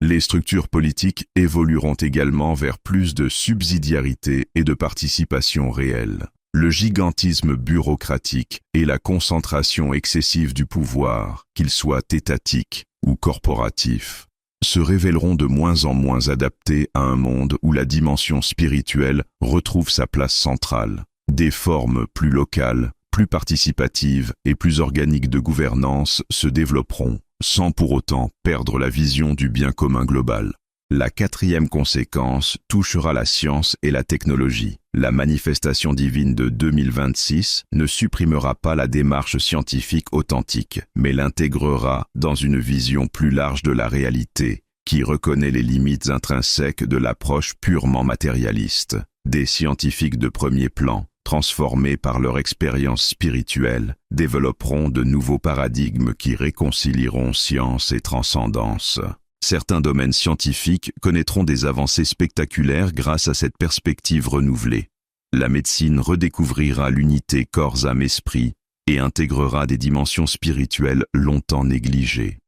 Les structures politiques évolueront également vers plus de subsidiarité et de participation réelle. Le gigantisme bureaucratique et la concentration excessive du pouvoir, qu'il soit étatique ou corporatif, se révéleront de moins en moins adaptés à un monde où la dimension spirituelle retrouve sa place centrale. Des formes plus locales, plus participatives et plus organiques de gouvernance se développeront, sans pour autant perdre la vision du bien commun global. La quatrième conséquence touchera la science et la technologie. La manifestation divine de 2026 ne supprimera pas la démarche scientifique authentique, mais l'intégrera dans une vision plus large de la réalité, qui reconnaît les limites intrinsèques de l'approche purement matérialiste. Des scientifiques de premier plan, transformés par leur expérience spirituelle, développeront de nouveaux paradigmes qui réconcilieront science et transcendance. Certains domaines scientifiques connaîtront des avancées spectaculaires grâce à cette perspective renouvelée. La médecine redécouvrira l'unité corps-âme-esprit et intégrera des dimensions spirituelles longtemps négligées.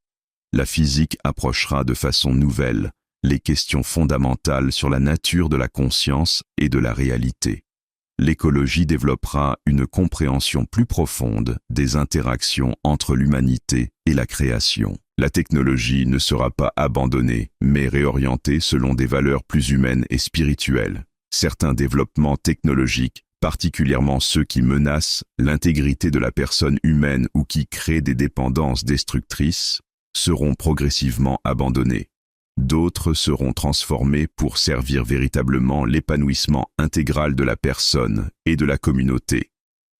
La physique approchera de façon nouvelle les questions fondamentales sur la nature de la conscience et de la réalité. L'écologie développera une compréhension plus profonde des interactions entre l'humanité et la création. La technologie ne sera pas abandonnée, mais réorientée selon des valeurs plus humaines et spirituelles. Certains développements technologiques, particulièrement ceux qui menacent l'intégrité de la personne humaine ou qui créent des dépendances destructrices, seront progressivement abandonnés. D'autres seront transformés pour servir véritablement l'épanouissement intégral de la personne et de la communauté.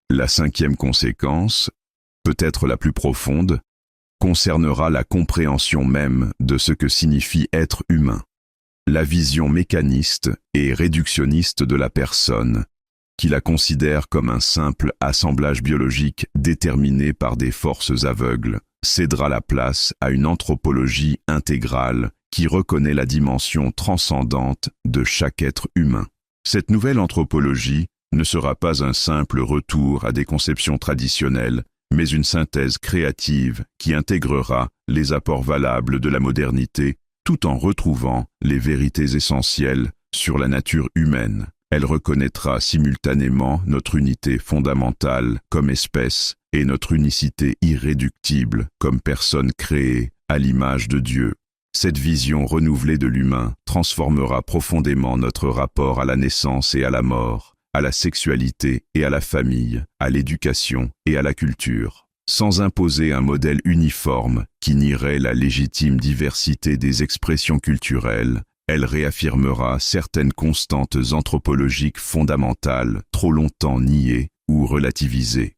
La cinquième conséquence, peut-être la plus profonde, concernera la compréhension même de ce que signifie être humain. La vision mécaniste et réductionniste de la personne, qui la considère comme un simple assemblage biologique déterminé par des forces aveugles, cédera la place à une anthropologie intégrale qui reconnaît la dimension transcendante de chaque être humain. Cette nouvelle anthropologie ne sera pas un simple retour à des conceptions traditionnelles, mais une synthèse créative qui intégrera les apports valables de la modernité tout en retrouvant les vérités essentielles sur la nature humaine. Elle reconnaîtra simultanément notre unité fondamentale comme espèce et notre unicité irréductible comme personne créée à l'image de Dieu. Cette vision renouvelée de l'humain transformera profondément notre rapport à la naissance et à la mort, à la sexualité et à la famille, à l'éducation et à la culture, sans imposer un modèle uniforme qui nierait la légitime diversité des expressions culturelles. Elle réaffirmera certaines constantes anthropologiques fondamentales trop longtemps niées ou relativisées.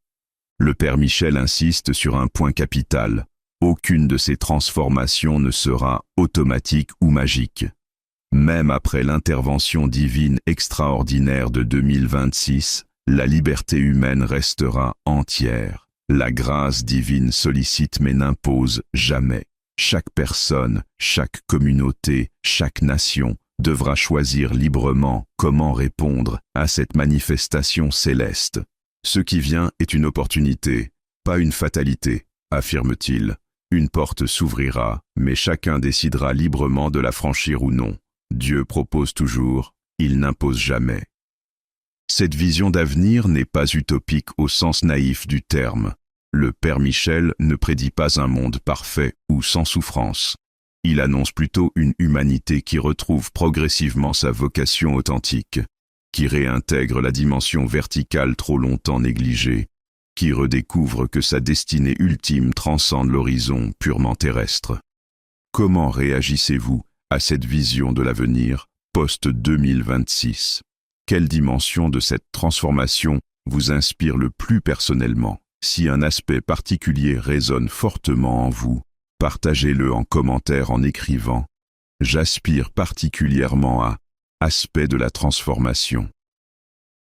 Le père Michel insiste sur un point capital. Aucune de ces transformations ne sera automatique ou magique. Même après l'intervention divine extraordinaire de 2026, la liberté humaine restera entière. La grâce divine sollicite mais n'impose jamais. Chaque personne, chaque communauté, chaque nation devra choisir librement comment répondre à cette manifestation céleste. Ce qui vient est une opportunité, pas une fatalité, affirme-t-il. Une porte s'ouvrira, mais chacun décidera librement de la franchir ou non. Dieu propose toujours, il n'impose jamais. Cette vision d'avenir n'est pas utopique au sens naïf du terme. Le père Michel ne prédit pas un monde parfait ou sans souffrance. Il annonce plutôt une humanité qui retrouve progressivement sa vocation authentique, qui réintègre la dimension verticale trop longtemps négligée, qui redécouvre que sa destinée ultime transcende l'horizon purement terrestre. Comment réagissez-vous à cette vision de l'avenir post-2026? Quelle dimension de cette transformation vous inspire le plus personnellement? Si un aspect particulier résonne fortement en vous, partagez-le en commentaire en écrivant « J'aspire particulièrement à aspect de la transformation ».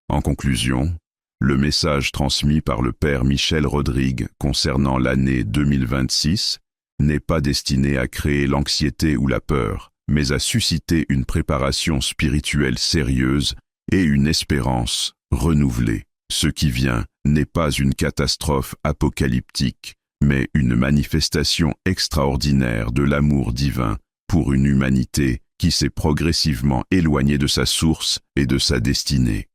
En conclusion, le message transmis par le Père Michel Rodrigue concernant l'année 2026 n'est pas destiné à créer l'anxiété ou la peur, mais à susciter une préparation spirituelle sérieuse et une espérance renouvelée. Ce qui vient n'est pas une catastrophe apocalyptique, mais une manifestation extraordinaire de l'amour divin pour une humanité qui s'est progressivement éloignée de sa source et de sa destinée.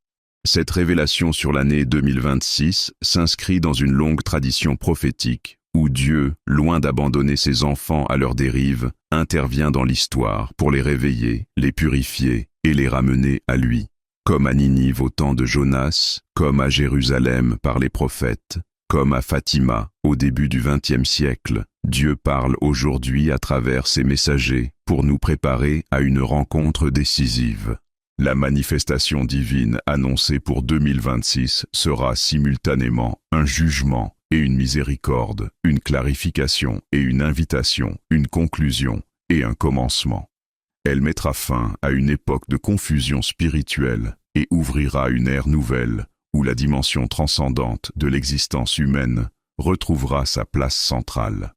Cette révélation sur l'année 2026 s'inscrit dans une longue tradition prophétique où Dieu, loin d'abandonner ses enfants à leur dérive, intervient dans l'histoire pour les réveiller, les purifier et les ramener à lui. Comme à Ninive au temps de Jonas, comme à Jérusalem par les prophètes, comme à Fatima au début du XXe siècle, Dieu parle aujourd'hui à travers ses messagers pour nous préparer à une rencontre décisive. La manifestation divine annoncée pour 2026 sera simultanément un jugement et une miséricorde, une clarification et une invitation, une conclusion et un commencement. Elle mettra fin à une époque de confusion spirituelle et ouvrira une ère nouvelle où la dimension transcendante de l'existence humaine retrouvera sa place centrale.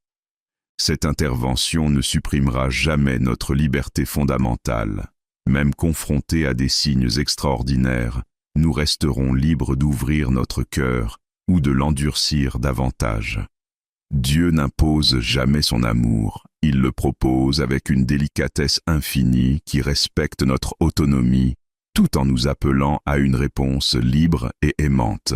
Cette intervention ne supprimera jamais notre liberté fondamentale. Même confrontés à des signes extraordinaires, nous resterons libres d'ouvrir notre cœur ou de l'endurcir davantage. Dieu n'impose jamais son amour, il le propose avec une délicatesse infinie qui respecte notre autonomie, tout en nous appelant à une réponse libre et aimante.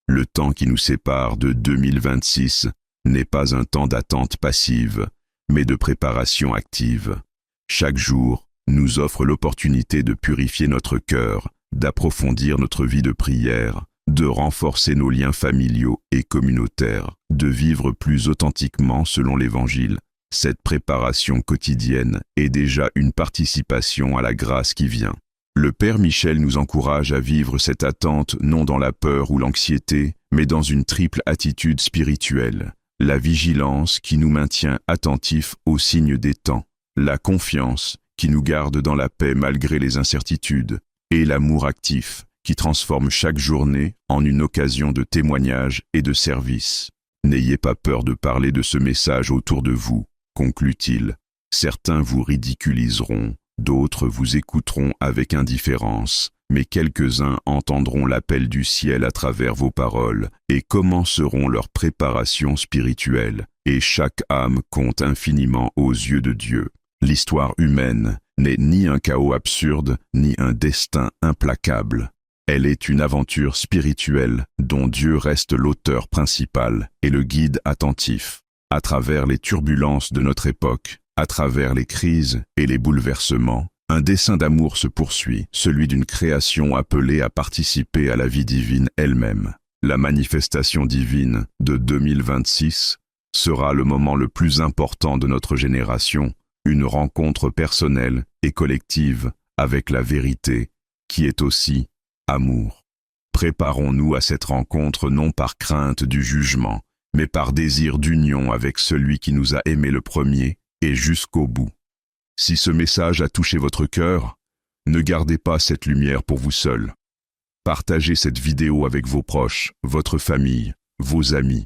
Le temps qui nous sépare de 2026 n'est pas un temps d'attente passive, mais de préparation active. Chaque jour nous offre l'opportunité de purifier notre cœur, d'approfondir notre vie de prière, de renforcer nos liens familiaux et communautaires, de vivre plus authentiquement selon l'Évangile. Cette préparation quotidienne est déjà une participation à la grâce qui vient. Le Père Michel nous encourage à vivre cette attente non dans la peur ou l'anxiété, mais dans une triple attitude spirituelle. La vigilance qui nous maintient attentifs aux signes des temps, la confiance qui nous garde dans la paix malgré les incertitudes, et l'amour actif qui transforme chaque journée en une occasion de témoignage et de service. N'ayez pas peur de parler de ce message autour de vous, conclut-il. Certains vous ridiculiseront, d'autres vous écouteront avec indifférence, mais quelques-uns entendront l'appel du ciel à travers vos paroles et commenceront leur préparation spirituelle, et chaque âme compte infiniment aux yeux de Dieu. L'histoire humaine n'est ni un chaos absurde, ni un destin implacable. Elle est une aventure spirituelle dont Dieu reste l'auteur principal et le guide attentif. À travers les turbulences de notre époque, à travers les crises et les bouleversements, un dessein d'amour se poursuit, celui d'une création appelée à participer à la vie divine elle-même. La manifestation divine de 2026 sera le moment le plus important de notre génération, une rencontre personnelle et collective avec la vérité, qui est aussi amour. Préparons-nous à cette rencontre non par crainte du jugement, mais par désir d'union avec celui qui nous a aimés le premier et jusqu'au bout. Si ce message a touché votre cœur, ne gardez pas cette lumière pour vous seul. Partagez cette vidéo avec vos proches, votre famille, vos amis.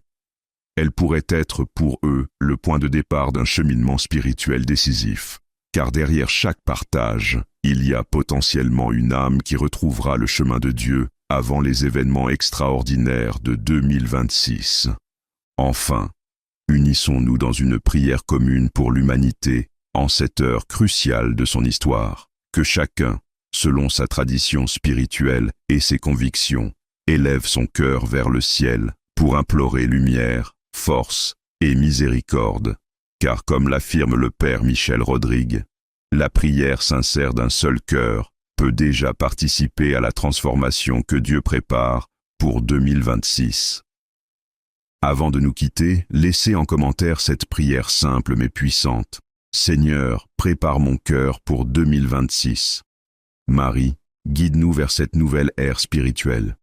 Elle pourrait être pour eux le point de départ d'un cheminement spirituel décisif. Car derrière chaque partage, il y a potentiellement une âme qui retrouvera le chemin de Dieu avant les événements extraordinaires de 2026. Enfin, unissons-nous dans une prière commune pour l'humanité en cette heure cruciale de son histoire. Que chacun, selon sa tradition spirituelle et ses convictions, élève son cœur vers le ciel pour implorer lumière, force et miséricorde. Car comme l'affirme le Père Michel Rodrigue, la prière sincère d'un seul cœur peut déjà participer à la transformation que Dieu prépare pour 2026. Avant de nous quitter, laissez en commentaire cette prière simple mais puissante. Seigneur, prépare mon cœur pour 2026. Marie, guide-nous vers cette nouvelle ère spirituelle.